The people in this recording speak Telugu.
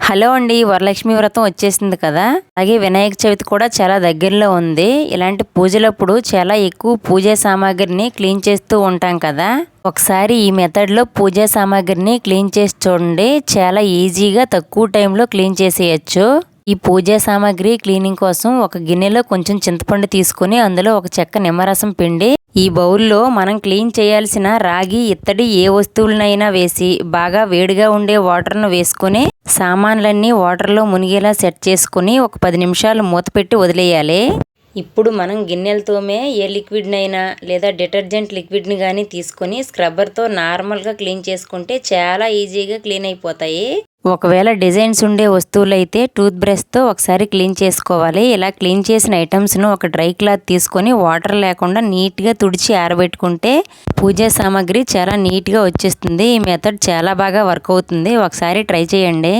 హలో అండి, వరలక్ష్మి వ్రతం వచ్చేసింది కదా. అలాగే వినాయక చవితి కూడా చాలా దగ్గరలో ఉంది. ఇలాంటి పూజలప్పుడు చాలా ఎక్కువ పూజా సామాగ్రిని క్లీన్ చేస్తూ ఉంటాం కదా. ఒకసారి ఈ మెథడ్లో పూజా సామాగ్రిని క్లీన్ చేసి చూడండి. చాలా ఈజీగా తక్కువ టైంలో క్లీన్ చేసేయచ్చు. ఈ పూజా సామాగ్రి క్లీనింగ్ కోసం ఒక గిన్నెలో కొంచెం చింతపండు తీసుకుని అందులో ఒక చెక్క నిమ్మరసం పిండి ఈ బౌల్లో మనం క్లీన్ చేయాల్సిన రాగి, ఇత్తడి ఏ వస్తువులనైనా వేసి బాగా వేడిగా ఉండే వాటర్ను వేసుకుని సామాన్లన్నీ వాటర్లో మునిగేలా సెట్ చేసుకుని ఒక 10 నిమిషాలు మూత పెట్టి వదిలేయాలి. ఇప్పుడు మనం గిన్నెలతోమే ఏ లిక్విడ్నైనా లేదా డిటర్జెంట్ లిక్విడ్ని కానీ తీసుకొని స్క్రబ్బర్తో నార్మల్గా క్లీన్ చేసుకుంటే చాలా ఈజీగా క్లీన్ అయిపోతాయి. ఒకవేళ డిజైన్స్ ఉండే వస్తువులు అయితే టూత్ బ్రష్తో ఒకసారి క్లీన్ చేసుకోవాలి. ఇలా క్లీన్ చేసిన ఐటమ్స్ను ఒక డ్రై క్లాత్ తీసుకొని వాటర్ లేకుండా నీట్గా తుడిచి ఆరబెట్టుకుంటే పూజా సామాగ్రి చాలా నీట్గా వచ్చేస్తుంది. ఈ మెథడ్ చాలా బాగా వర్క్ అవుతుంది. ఒకసారి ట్రై చేయండి.